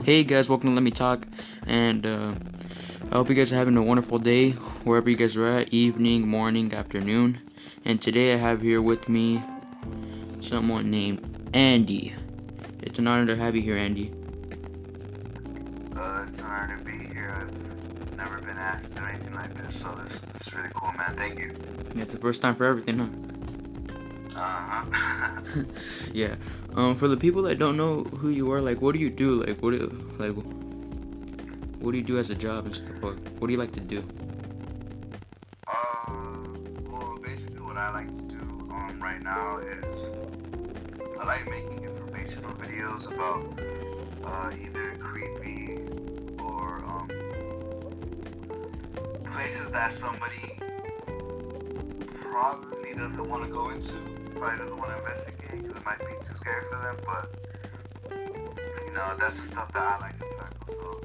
Hey guys, welcome to Let Me Talk, and I hope you guys are having a wonderful day, wherever you guys are at, evening, morning, afternoon. And today I have here with me someone named Andy. It's an honor to have you here, Andy. It's an honor to be here. I've never been asked to do anything like this, so this is really cool, man. Thank you. Yeah, it's the first time for everything, huh? Yeah. For the people that don't know who you are, like, what do you do? What do you do as a job and stuff? What do you like to do? Well, basically what I like to do right now is I like making informational videos about either creepy or places that somebody probably doesn't want to go into, probably doesn't want to investigate because it might be too scary for them, but that's the stuff that I like to tackle, so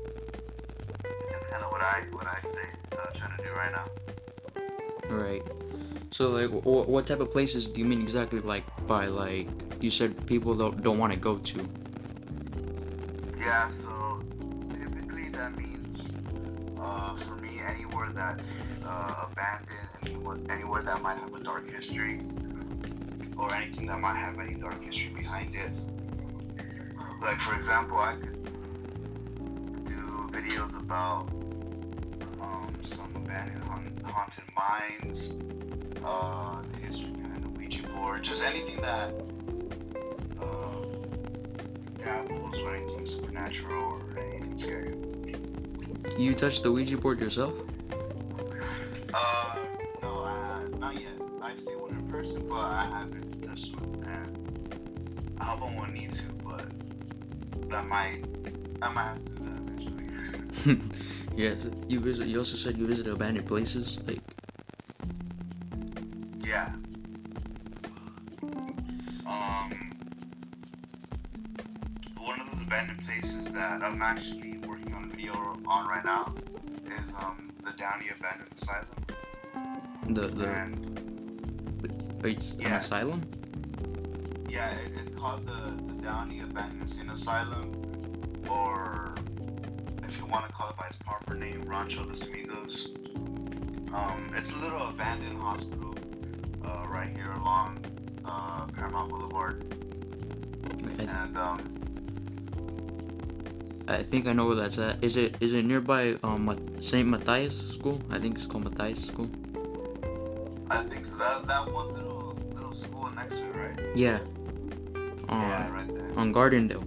that's kind of what I say trying to do right now. Right. So, like, what type of places do you mean exactly, like, by, like, you said people don't want to go to? Yeah, so typically that means, for me, anywhere that's abandoned, anywhere that might have a dark history, or anything that might have any dark history behind it. Like, for example, I could do videos about some abandoned haunted mines, the history behind the Ouija board, just anything that dabbles or anything supernatural or anything scary. You touched the Ouija board yourself? No, not yet. I've seen one in person, but I haven't touched one, and I hope I won't need to, but I might have to do that eventually. Yes. You also said you visited abandoned places, like. Yeah. One of those abandoned places that I'm actually working on a video on right now is the Downey Abandoned Asylum. It's an asylum? Yeah, it's called the Downey Abandoned Asylum, or if you want to call it by its proper name, Rancho Los Amigos. It's a little abandoned hospital right here along Paramount Boulevard. Okay. And I think I know where that's at. Is it nearby St. Matthias School? I think it's called Matthias School. I think so. That one little school next to it, right? Yeah. Yeah, right there. On Gardendale.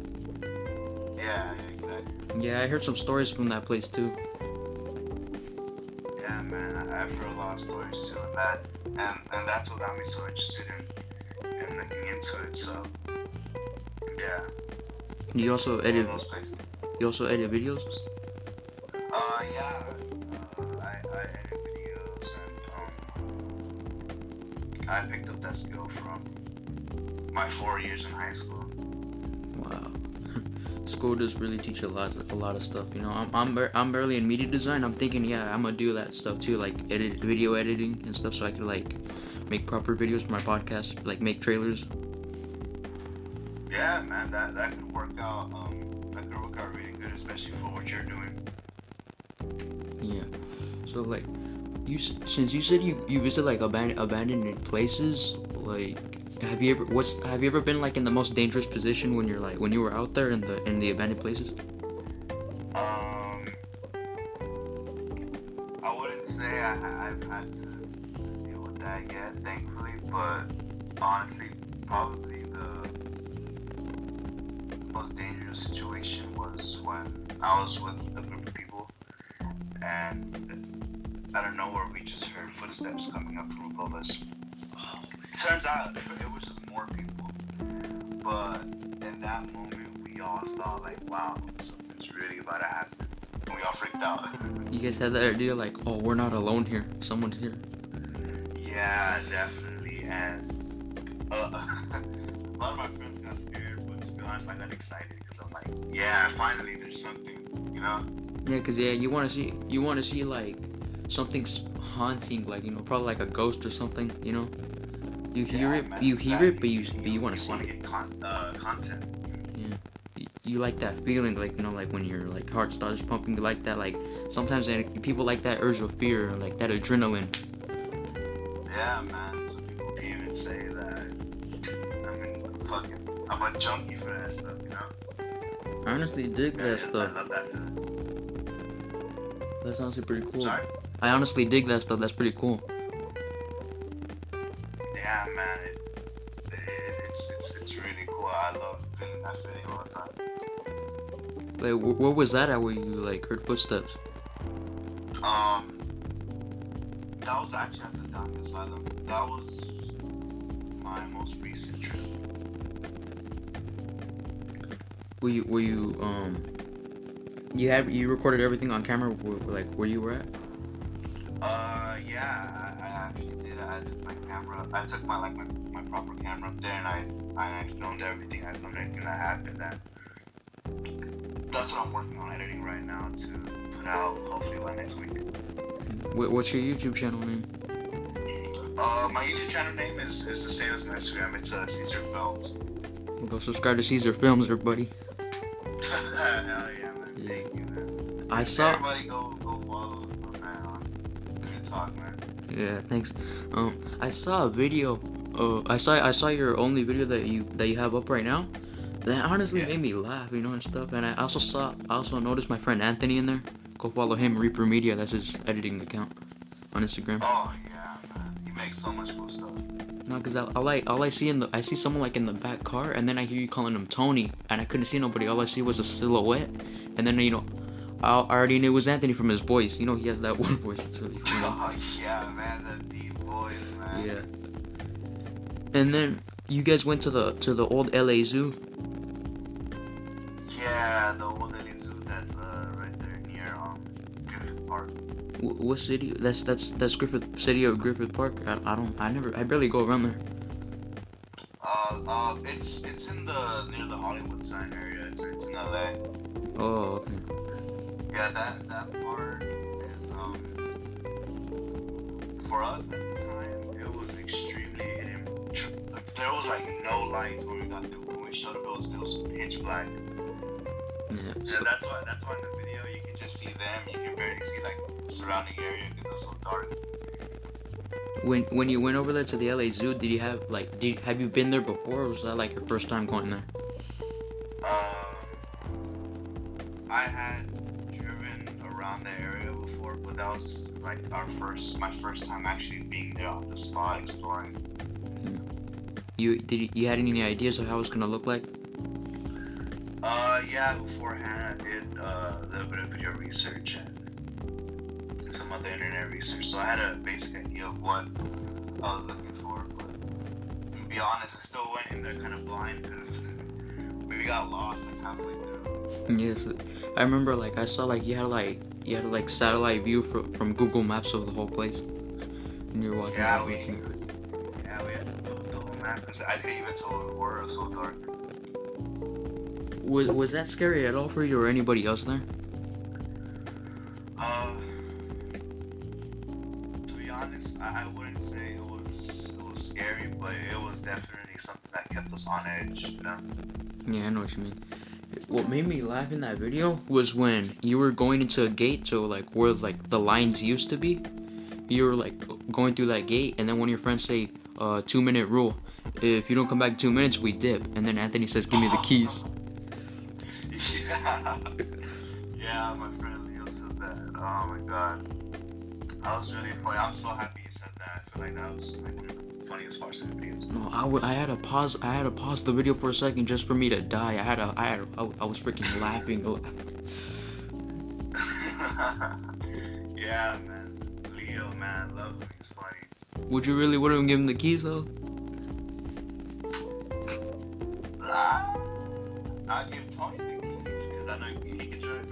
Yeah, exactly. Yeah, I heard some stories from that place too. Yeah, man, I've heard a lot of stories too, and that's what got me so interested in looking into it. So, yeah. You also edit. Those places. You also edit videos. Yeah. I edit videos, and I picked up that skill from my 4 years in high school. Wow. School does really teach a lot of stuff. You know, I'm barely in media design. I'm thinking, yeah, I'm gonna do that stuff too, like video editing and stuff, so I can like make proper videos for my podcast, like make trailers. Yeah, man, that could work out. That could work out really good, especially for what you're doing. Yeah. So like, since you said you visit like abandoned places, like. Have you ever been like in the most dangerous position when you were out there in the abandoned places? I wouldn't say I've had to deal with that yet, thankfully, but honestly, probably the most dangerous situation was when I was with a group of people, and out of nowhere we just heard footsteps coming up from above us. Turns out it was just more people, but in that moment we all thought like, wow, something's really about to happen, and we all freaked out. You guys had that idea like, oh, we're not alone here, someone's here. Yeah, definitely, and a lot of my friends got scared, but to be honest, I got excited because I'm like, yeah, finally there's something, you know? Yeah, cause yeah, you want to see like something's haunting, like, you know, probably like a ghost or something, you know. You hear it, but you want to see it. Get content. Yeah. you like that feeling, like, you know, like when your like heart starts pumping, you like that, like sometimes people like that urge of fear, like that adrenaline. Yeah, man. Some people can even say that. I mean, fucking, I'm a junkie for that stuff, you know? I honestly dig that stuff. I love that too. That's honestly pretty cool. Sorry? I honestly dig that stuff. That's pretty cool. Yeah, man. It's really cool. I love feeling that feeling all the time. Like, where was that at where you like heard footsteps? That was actually at the Down Asylum. That was my most recent trip. You recorded everything on camera, like where you were at? Yeah, I actually did. I took my camera. I took my proper camera up there, and I filmed everything. I filmed everything that happened. And that's what I'm working on editing right now to put out hopefully by next week. What's your YouTube channel name? My YouTube channel name is the same as my Instagram. It's CesarFilmz. Go subscribe to CesarFilmz, everybody. Hell yeah, man. Yeah. Thank you, man. I saw. Everybody go follow man on TikTok, man. Yeah, thanks. I saw a video. I saw your only video that you have up right now. That honestly made me laugh, you know, and stuff. And I also noticed my friend Anthony in there. Go follow him, Reaper Media. That's his editing account on Instagram. Oh yeah, man. He makes so much cool stuff. No, cause I see someone like in the back car, and then I hear you calling him Tony, and I couldn't see nobody. All I see was a silhouette, and then you know, I already knew it was Anthony from his voice. You know, he has that one voice. It's really funny. Oh yeah, man, that deep voice, man. Yeah. And then you guys went to the old LA Zoo. Yeah, the old LA Zoo that's right there near Griffith Park. What city? That's Griffith, city of Griffith Park. I barely go around there. It's in the near the Hollywood sign area. It's in LA. Oh, okay. Yeah, that part is for us at the time it was extremely like, there was like no lights when we showed up. It was pitch black. Yeah. Yeah, that's why in the video you can just see them. You can barely see like the surrounding area because it was so dark. When you went over there to the LA Zoo, have you been there before, or was that like your first time going there? I had driven around the area before, but that was like my first time actually being there on the spot exploring. You had any ideas of how it's gonna look like? Yeah, beforehand I did a little bit of video research and some other internet research, so I had a basic idea of what I was looking for, but to be honest, I still went in there kind of blind because we got lost like halfway through. Yes, I remember like I saw like you had satellite view from Google Maps of the whole place, and you're walking. Yeah, we had to do the whole map because I couldn't even tell where we were. It was so dark. Was that scary at all for you or anybody else there? To be honest, I wouldn't say it was scary, but it was definitely something that kept us on edge, you know? Yeah, I know what you mean. What made me laugh in that video was when you were going into a gate to like where like the lines used to be. You were like going through that gate, and then one of your friends say 2-minute rule. If you don't come back in 2 minutes, we dip. And then Anthony says, "Give me the keys." Yeah, my friend Leo said that. Oh my god, that was really funny. I'm so happy he said that. I feel like that was like one of the funniest parts of the videos. No, I had to pause the video for a second just for me to die. I was freaking laughing. Yeah, man, Leo, man, I love him. He's funny. Would you really want him give him the keys though? I'd give Tony the keys because I know he can drive.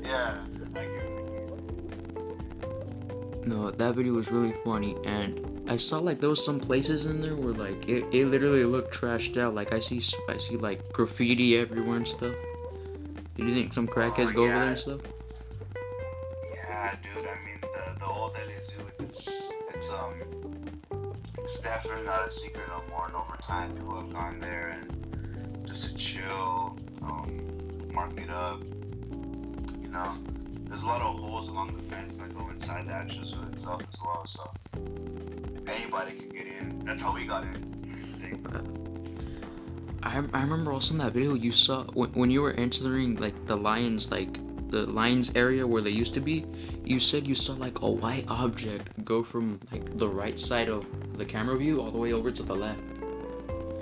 Yeah, I give him the keys. No, that video was really funny, and I saw like there was some places in there where like it literally looked trashed out. Like I see like graffiti everywhere and stuff. Do you think some crackheads go over there and stuff? Yeah, dude. I mean, the old LA Zoo, it's definitely not a secret no more. And over time, people have gone there and just to chill, mark it up. You know, there's a lot of holes along the fence that go inside the actual zoo itself as well. So anybody can get in. That's how we got in. I remember also in that video you saw when you were entering like the lions area where they used to be. You said you saw like a white object go from like the right side of the camera view all the way over to the left.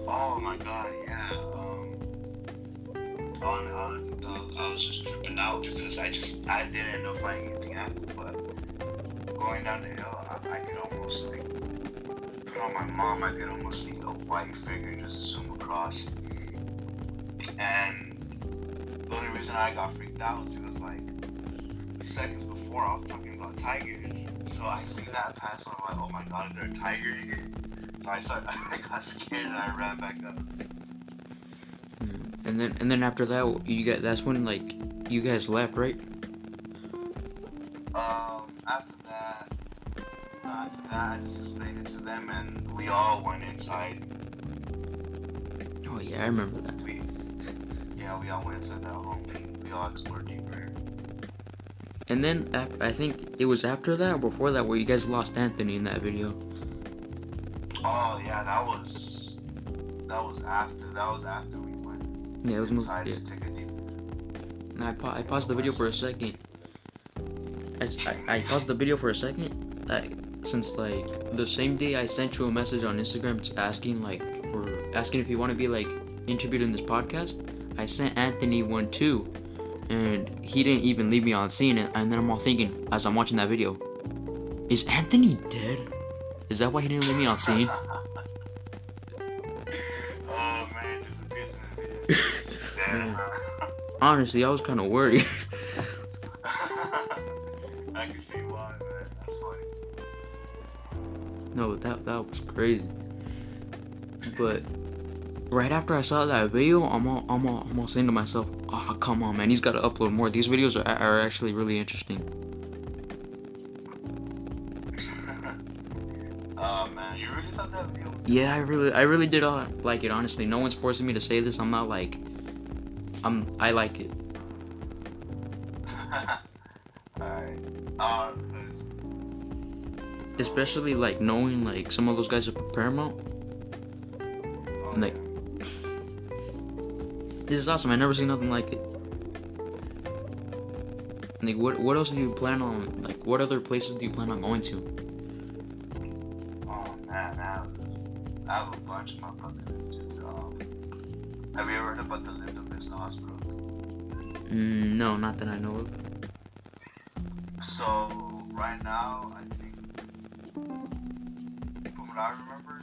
Oh my god, yeah. Honestly, dog, I was just tripping out because I didn't know if anything happened. But going down the hill, I could almost like put on my mom. I could almost see a white figure just zoom across. And the only reason I got freaked out was because like seconds before I was talking about tigers. So I see that pass on, I'm like, oh my god, is there a tiger here? So I got scared and I ran back up. And then after that, that's when like you guys left, right? After that, I just explained it to them and we all went inside. Oh yeah, I remember that. We all went inside that home. We all explored deeper. And then I think it was after that or before that where you guys lost Anthony in that video. Oh yeah, that was after we went. Yeah, it was inside yeah. to take a deep. And I paused the video for a second. I paused the video for a second. Since like the same day I sent you a message on Instagram asking if you want to be like interviewed in this podcast, I sent Anthony one too, and he didn't even leave me on seeing it. And then I'm all thinking as I'm watching that video, is Anthony dead? Is that why he didn't leave me on scene? Oh man, it disappears in the video. Damn. Honestly, I was kind of worried. I can see why, man. That's funny. No, that was crazy. But right after I saw that video, I'm all saying to myself, oh come on, man, he's got to upload more. These videos are actually really interesting. Oh man, you really thought that video was good? Yeah, I really did like it. Honestly, no one's forcing me to say this. I'm not like, I like it. Alright. Especially like knowing like some of those guys are from Paramount. And, like, this is awesome. I never seen nothing like it. Like, what else do you plan on? Like, what other places do you plan on going to? Oh man, I have a bunch of my bucket list. Have you ever heard about the Lopez hospital? No, not that I know of. So right now, I think, from what I remember,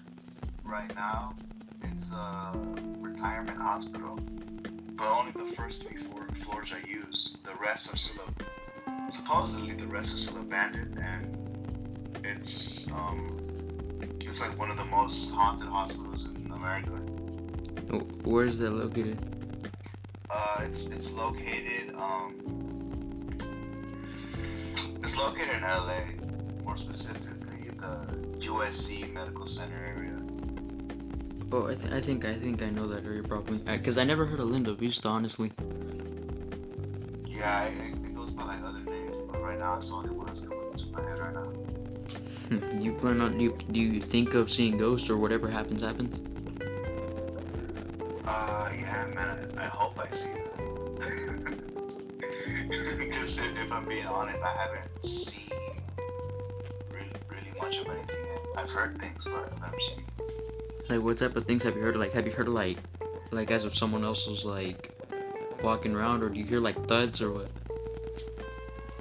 right now it's a retirement hospital, but only the first 3 floors are used. The rest are supposedly still abandoned, and it's like one of the most haunted hospitals in America. Where is that located? It's located it's located in LA, more specifically the USC Medical Center area. Oh, I think I know that area probably. Cause I never heard of Linda Vista, honestly. Yeah, it goes by like other names, but right now it's the only one that's coming into my head right now. Do you think of seeing ghosts or whatever happens? Yeah, man, I hope I see that. Because if I'm being honest, I haven't seen really much of anything yet. I've heard things, but I've never seen. Like, what type of things have you heard of? Like, have you heard of like as if someone else was like walking around, or do you hear like thuds or what?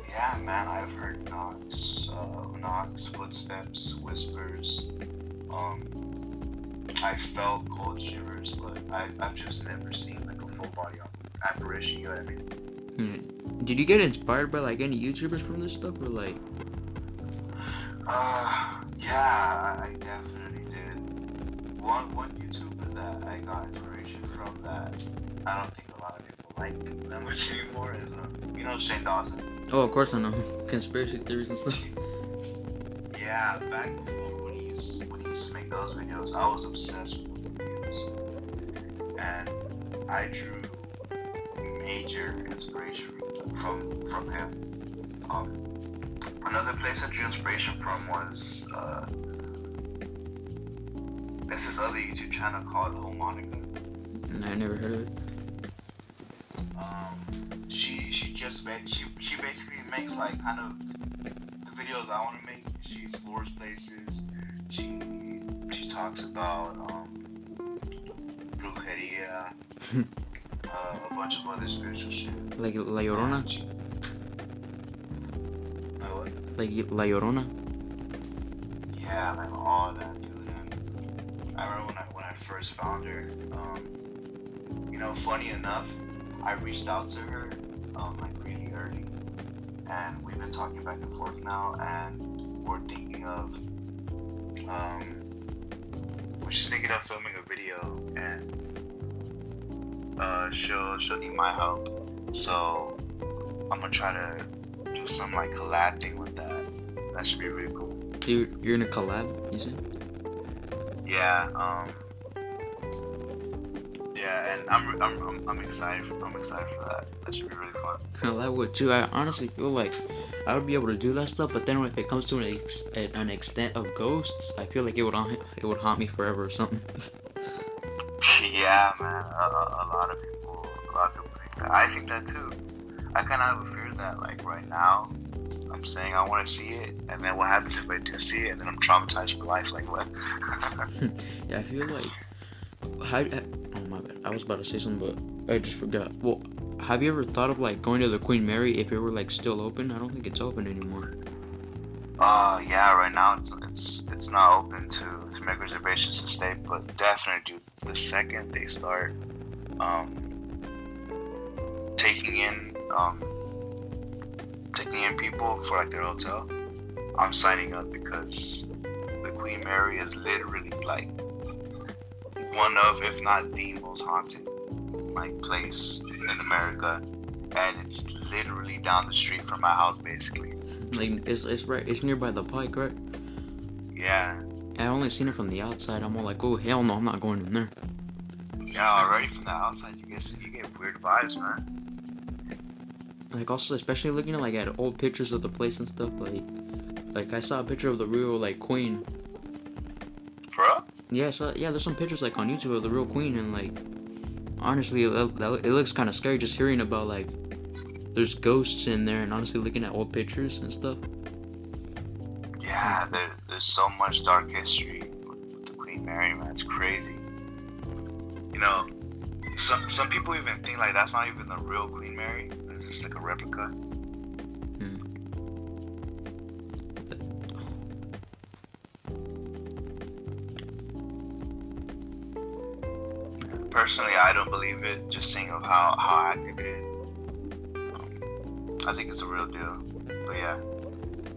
Yeah, man, I've heard knocks, footsteps, whispers. I felt cold shivers, but I've just never seen like a full body apparition. You know what I mean? Did you get inspired by like any YouTubers from this stuff, or like? Yeah, I definitely did. One YouTuber that I got inspiration from that I don't think a lot of people like that much anymore is you know Shane Dawson. Oh, of course I know. Conspiracy theories and stuff. Yeah, back before when he used to make those videos, I was obsessed with the videos. And I drew major inspiration from him. Another place I drew inspiration from was there's this other YouTube channel called Monica. I never heard of it. She basically makes like kind of the videos I want to make. She explores places. She talks about brujeria, a bunch of other spiritual shit. Like La Llorona? What? Like La Llorona? Yeah, like all that, dude. And I remember when I first found her. Funny enough, I reached out to her like really early, and we've been talking back and forth now, and we're thinking of she's thinking of filming a video, and she'll need my help, so I'm gonna try to do some like collab thing with that. That should be really cool. You're in a collab, you said? Yeah, yeah, and I'm excited for that. That should be really fun. I would too. I honestly feel like I would be able to do that stuff, but then if it comes to an extent of ghosts, I feel like it would haunt me forever or something. Yeah, man. A lot of people think that. I think that too. I kind of have a fear that, like, right now, I'm saying I want to see it, and then what happens if I do see it, and then I'm traumatized for life? Like, what? Yeah, I feel like. Oh my bad. I was about to say something, but I just forgot. Well, have you ever thought of like going to the Queen Mary if it were like still open? I don't think it's open anymore. Yeah. Right now it's not open to make reservations to stay, but definitely, dude, the second they start taking in people for like their hotel, I'm signing up, because the Queen Mary is literally like one of, if not the most haunted like place in America, and it's literally down the street from my house, basically. Like it's nearby the Pike, right? Yeah. I only seen it from the outside. I'm all like, oh hell no, I'm not going in there. Yeah, already from the outside, you get weird vibes, man. Like also, especially looking at like at old pictures of the place and stuff. Like I saw a picture of the real like Queen. Bro? Yeah, there's some pictures like on YouTube of the real Queen, and like honestly, it looks kind of scary just hearing about like there's ghosts in there, and honestly looking at old pictures and stuff. Yeah, there's so much dark history with the Queen Mary, man. It's crazy. Some people even think like that's not even the real Queen Mary. It's just like a replica. Personally, I don't believe it, just seeing of how active it is. I think it's a real deal. But yeah,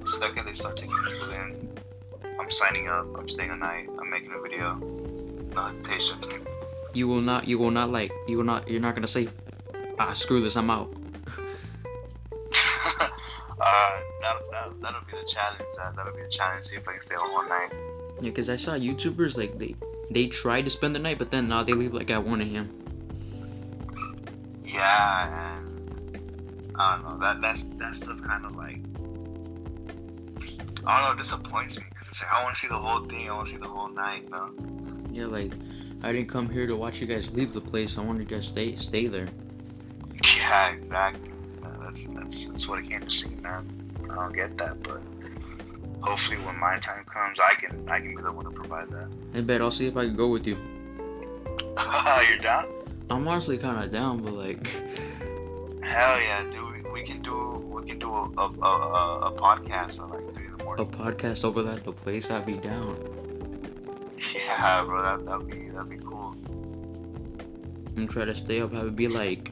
the second they start taking people in, I'm signing up, I'm staying a night, I'm making a video. No hesitation. You're not gonna say, screw this, I'm out. That'll be the challenge. That'll be the challenge, see if I can stay on one night. Yeah, because I saw YouTubers like they tried to spend the night, but then now they leave like at 1 a.m. Yeah, and I don't know, that stuff kind of like, I don't know, disappoints me, because it's like I want to see the whole thing, I want to see the whole night, you know? Yeah, like I didn't come here to watch you guys leave the place. I wanted you guys stay there. Yeah, exactly. That's what I came to see, man. I don't get that, but hopefully when my time comes, I can be the one to provide that. I bet I'll see if I can go with you. You're down? I'm honestly kind of down, but like, hell yeah, dude. We can do a podcast at like 3 in the morning. A podcast over at the place, I'd be down. Yeah, bro, that'd be cool. I'm trying to stay up. I would be like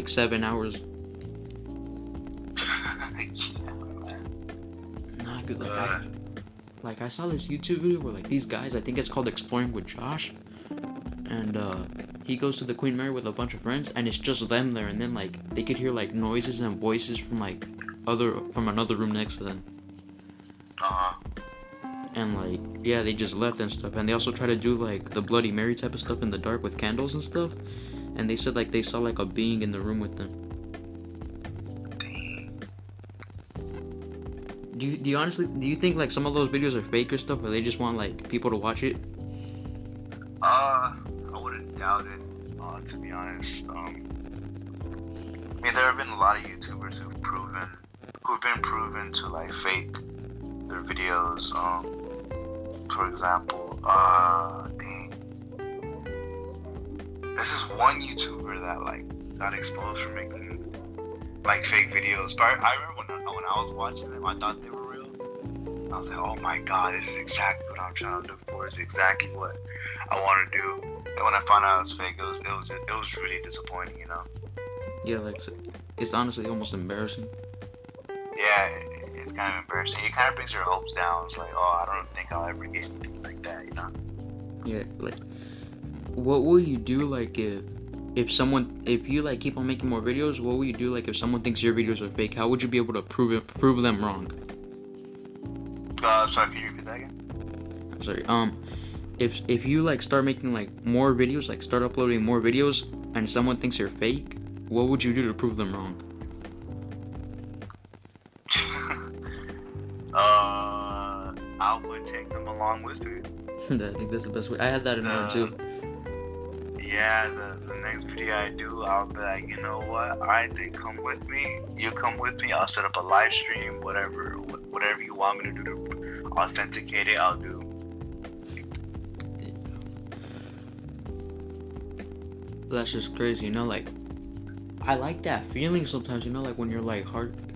7 hours. Nah, cause I saw this YouTube video where like these guys, I think it's called Exploring with Josh, and he goes to the Queen Mary with a bunch of friends, and it's just them there, and then like they could hear like noises and voices from like from another room next to them. And like, yeah, they just left and stuff, and they also try to do like the Bloody Mary type of stuff in the dark with candles and stuff, and they said like they saw like a being in the room with them. Do you think like some of those videos are fake or stuff, or they just want like people to watch it? I wouldn't doubt it, to be honest. I mean, there have been a lot of YouTubers who've been proven to like fake their videos. For example, this is one YouTuber that like got exposed for making like fake videos. But I remember when I was watching them, I thought they were real. I was like, oh my god, this is exactly what I'm trying to look for. It's exactly what I want to do. And when I found out it was fake, it was really disappointing, you know? Yeah, like it's honestly almost embarrassing. Yeah, it's kind of embarrassing. It kind of brings your hopes down. It's like, oh, I don't think I'll ever get anything like that, you know? Yeah, like, what will you do like if you like keep on making more videos? What will you do like if someone thinks your videos are fake? How would you be able to prove them wrong? Sorry, can you repeat that again? I'm sorry. If you like start making like more videos, like start uploading more videos, and someone thinks you're fake, what would you do to prove them wrong? I would take them along with me. I think that's the best way. I had that in mind too. Yeah, the next video I do, I'll be like, you know what? Alright, then come with me. You come with me. I'll set up a live stream, whatever you want me to do to authenticate it, I'll do. That's just crazy, you know. Like, I like that feeling sometimes, you know, like when you're like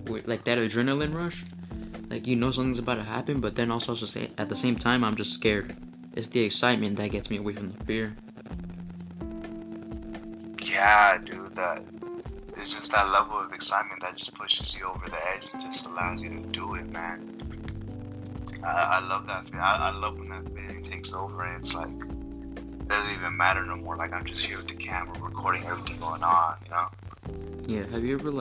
like that adrenaline rush. Like, you know something's about to happen, but then also at the same time, I'm just scared. It's the excitement that gets me away from the fear. Yeah, dude, it's just that level of excitement that just pushes you over the edge and just allows you to do it, man. I love that feeling. I love when that feeling takes over and it's like, it doesn't even matter no more. Like, I'm just here with the camera recording everything going on, you know? Yeah, have you ever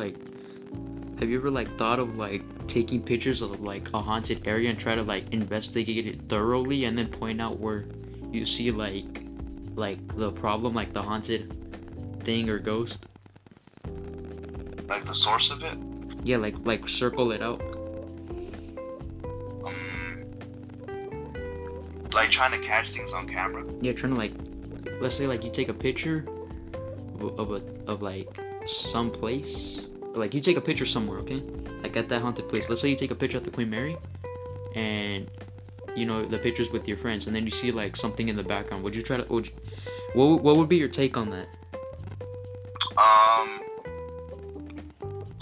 thought of like taking pictures of like a haunted area and try to like investigate it thoroughly and then point out where you see like the problem, like the haunted thing or ghost? Like the source of it? Yeah, like circle it out. Like trying to catch things on camera? Yeah, trying to like, let's say like you take a picture of like some place. Like, you take a picture somewhere, okay? Like, at that haunted place. Let's say you take a picture at the Queen Mary, and, you know, the picture's with your friends, and then you see, like, something in the background. What would be your take on that?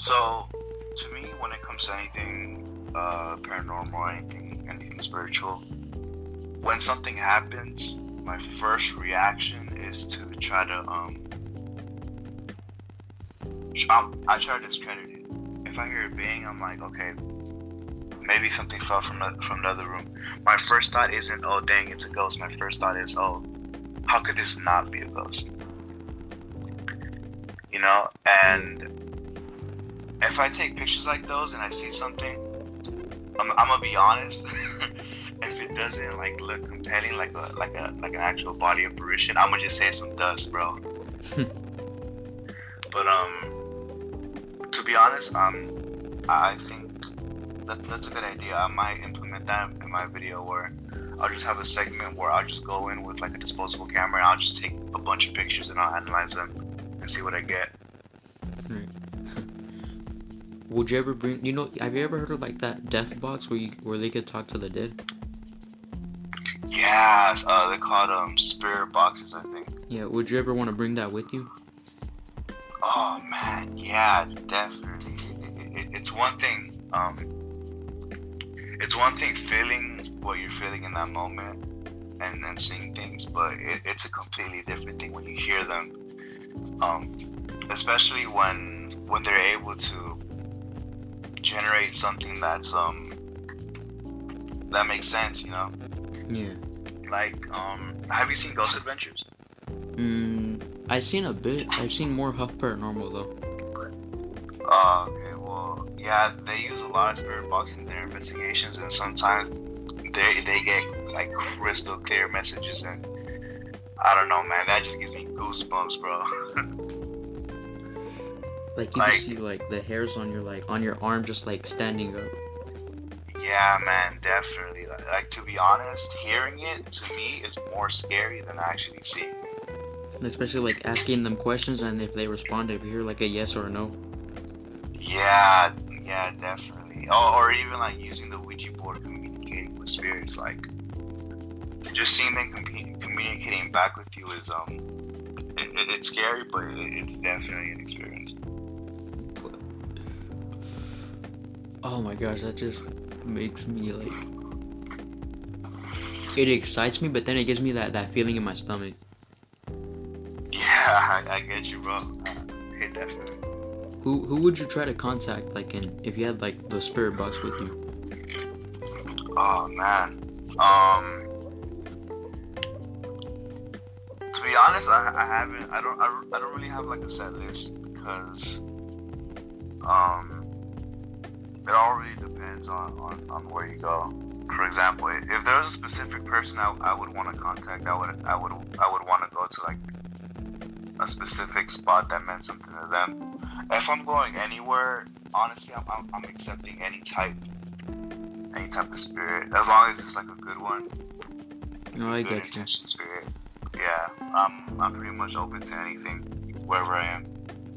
So, to me, when it comes to anything paranormal, anything spiritual, when something happens, my first reaction is to try to, I try to discredit it. If I hear a bang, I'm like, okay, maybe something fell from the other room. My first thought isn't, oh dang, it's a ghost. My first thought is, oh, how could this not be a ghost? You know? And if I take pictures like those and I see something, I'm gonna be honest. If it doesn't like look compelling, like an actual body apparition, I'm gonna just say it's some dust, bro. But to be honest, I think that's a good idea. I might implement that in my video where I'll just have a segment where I'll just go in with like a disposable camera and I'll just take a bunch of pictures and I'll analyze them and see what I get. Right. Would you ever bring? You know, have you ever heard of like that death box where they could talk to the dead? Yeah, they're called spirit boxes, I think. Yeah. Would you ever want to bring that with you? Oh man, yeah, definitely. It's one thing. It's one thing feeling what you're feeling in that moment and then seeing things, but it's a completely different thing when you hear them. Especially when they're able to generate something that's that makes sense, you know? Yeah. Like, have you seen Ghost Adventures? I've seen a bit. I've seen more Huff Paranormal though. Okay, well, yeah, they use a lot of spirit boxes in their investigations, and sometimes they get like crystal clear messages, and I don't know, man. That just gives me goosebumps, bro. Like you Like, just see like the hairs on your arm just like standing up. yeah, man, definitely. Like, to be honest, hearing it to me is more scary than actually seeing it. Especially like asking them questions, and if they respond, if you hear like a yes or a no. Yeah, yeah, definitely. Or even like using the Ouija board, communicating with spirits. Like, just seeing them communicating back with you is it's scary, but it's definitely an experience. Oh my gosh, that just makes me like, it excites me, but then it gives me that feeling in my stomach. Yeah, I get you, bro. It definitely. Who would you try to contact, like, if you had like the spirit box with you? Oh man. To be honest, I haven't. I don't really have like a set list because it all really depends on where you go. For example, if there was a specific person I would want to contact, I would want to go to like a specific spot that meant something to them. If I'm going anywhere, honestly, I'm accepting any type of spirit, as long as it's like a good one. No, I Good get you. intention spirit. Yeah, I'm pretty much open to anything, wherever I am.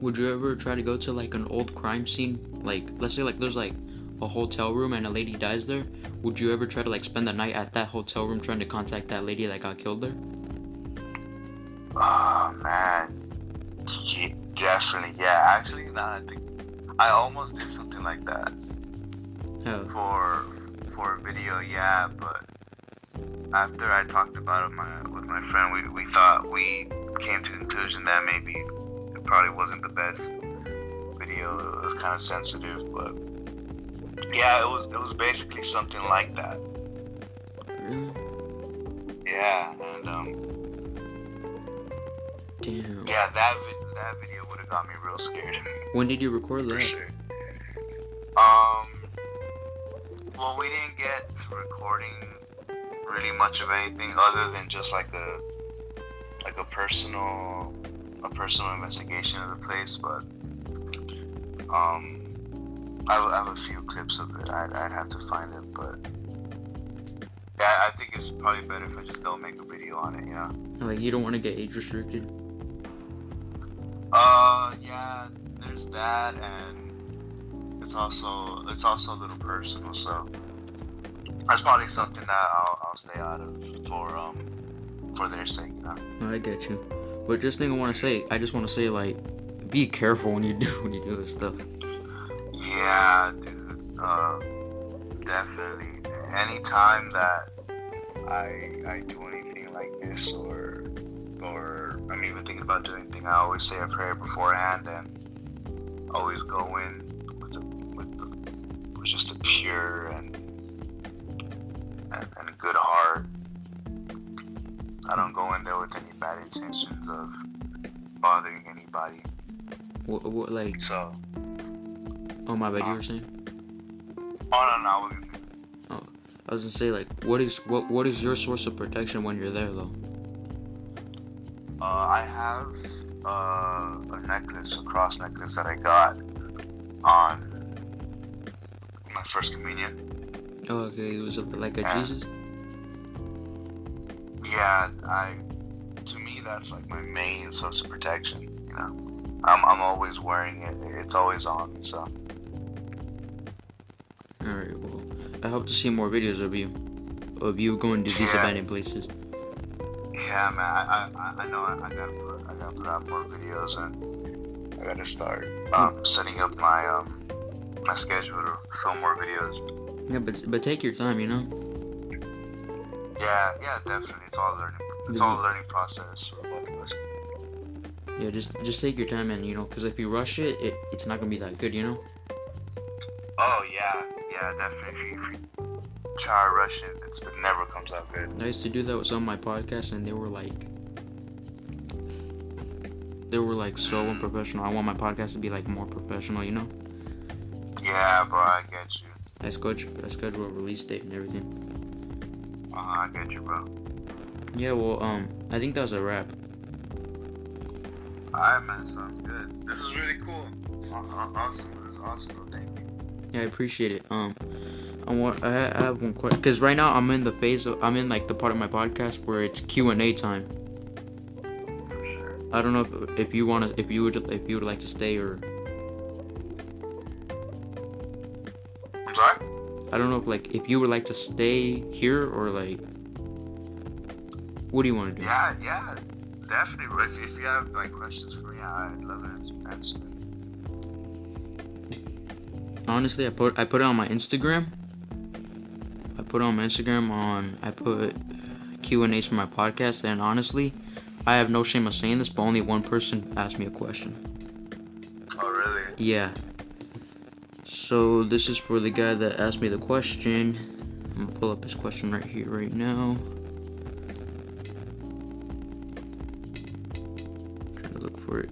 Would you ever try to go to like an old crime scene? Like, let's say like there's like a hotel room and a lady dies there. Would you ever try to like spend the night at that hotel room trying to contact that lady that got killed there? Oh man, yeah, definitely. Yeah, actually, now I think I almost did something like that Oh. for a video. Yeah, but after I talked about it with my friend, we thought we came to the conclusion that maybe it probably wasn't the best video. It was kind of sensitive, but yeah, it was basically something like that. Really? Yeah, and Damn. yeah, that video would have got me real scared. When did you record For that? sure. Well, we didn't get to recording really much of anything other than just like a personal investigation of the place, but I have a few clips of it. I'd have to find it, but yeah, I think it's probably better if I just don't make a video on it, you know? Like, you don't want to get age restricted? Yeah, there's that, and it's also a little personal, so that's probably something that I'll stay out of for their sake, you know? I get you. But just thing I just want to say, like, be careful when you do this stuff. Yeah, dude. Definitely. Anytime that I do anything like this, or I'm even thinking about doing anything, I always say a prayer beforehand, and always go in with just a pure and a good heart. I don't go in there with any bad intentions of bothering anybody. What like? So. Oh my bad, you were saying? Oh no, I wasn't saying. Oh, I was gonna say, like, what is your source of protection when you're there, though? I have a cross necklace that I got on my first communion. Oh, okay. Was it like a Yeah. Jesus? Yeah, to me that's like my main source of protection. You know, I'm always wearing it. It's always on me. So. All right. Well, I hope to see more videos of you going to these abandoned places. Yeah, man. I know I gotta put out more videos, and I gotta start setting up my my schedule to film more videos. Yeah, but take your time, you know. Yeah, definitely. It's all learning. It's all a learning process for both of us. Yeah, just take your time, and you know, because if you rush it, it's not gonna be that good, you know. Oh yeah, definitely. If you try to rush it, it never comes out good. I used to do that with some of my podcasts, and they were like so unprofessional. I want my podcast to be like more professional, you know. Yeah, bro, I get you. I schedule a release date and everything. I get you, bro. Yeah, well, I think that was a wrap. Alright, man, sounds good. This is really cool. Awesome. This is awesome, bro. Thank you. Yeah, I appreciate it. I have one question, because right now I'm in the like the part of my podcast where it's Q&A time. For sure. I don't know if you would like to stay, or I'm sorry? I don't know if you would like to stay here, or like, what do you want to do? Yeah, definitely, bro. If you have like questions for me, I'd love to answer. Honestly, I put it on my Instagram. I put Q&As for my podcast, and honestly, I have no shame of saying this, but only one person asked me a question. Oh, really? Yeah. So this is for the guy that asked me the question. I'm gonna pull up his question right here, right now. Trying to look for it.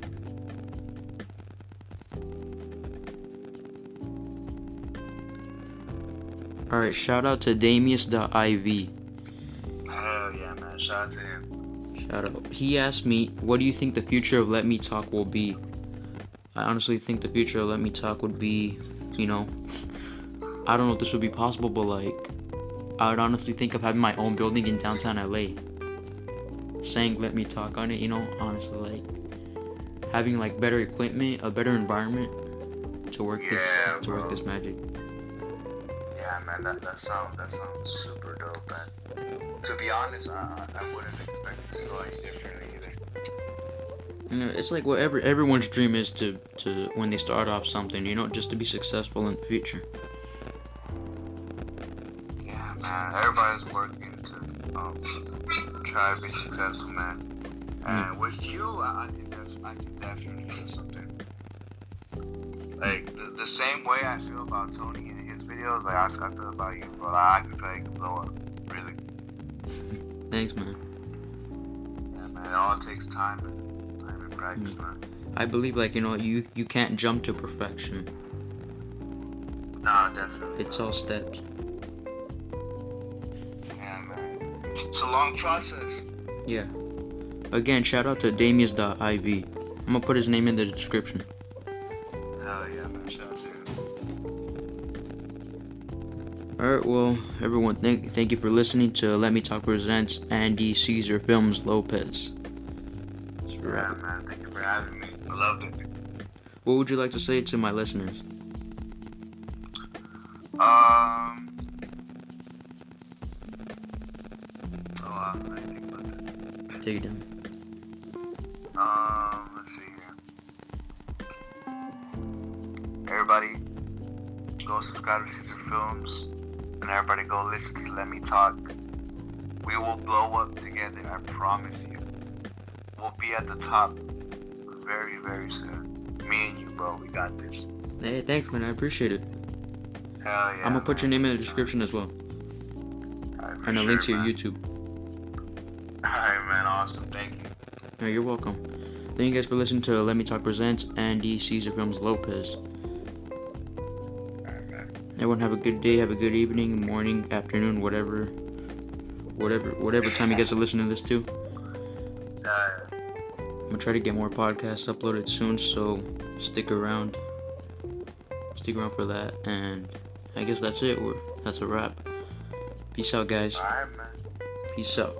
Alright, shout out to Damius.iv. Hell yeah, man. Shout out to him. Shout out. He asked me, what do you think the future of Let Me Talk will be? I honestly think the future of Let Me Talk would be, I don't know if this would be possible, but like, I would honestly think of having my own building in downtown LA, saying Let Me Talk on it, honestly, like, having like better equipment, a better environment to work this magic. Yeah, man, that sounds super dope, man. To be honest, I wouldn't expect it to go any differently either. It's like what everyone's dream is to when they start off something, just to be successful in the future. Yeah, man, everybody's working to try to be successful, man. And with you, I can definitely do something. Like the same way I feel about Tony and his videos, like I feel about you, bro. I can feel like you can blow up, really. Thanks, man. Yeah, man. It all takes time and practice, man. I believe, you can't jump to perfection. Nah, definitely. It's all steps. Yeah, man. It's a long process. Yeah. Again, shout out to Damius.iv. I'm gonna put his name in the description. Hell yeah, man. Shout out to him. Alright, well, everyone, thank you for listening to Let Me Talk Presents Andy CesarFilmz Lopez. Yeah, man. Thank you for having me. I loved it. What would you like to say to my listeners? I think about that. Take it down. Let's see here. Everybody, go subscribe to CesarFilmz, and everybody go listen to Let Me Talk. We will blow up together, I promise you. We'll be at the top very, very soon. Me and you, bro, we got this. Hey, thanks, man. I appreciate it. Hell yeah. I'm gonna put your name in the description as well, and a link to your YouTube. Alright, man. Awesome. Thank you. No, you're welcome. Thank you guys for listening to Let Me Talk Presents Andy CesarFilmz Lopez. Alright, man. Everyone have a good day, have a good evening, morning, afternoon, whatever time you guys are listening to this to. I'm gonna try to get more podcasts uploaded soon, so stick around. Stick around for that, and I guess that's it. That's a wrap. Peace out, guys. Alright, man. Peace out.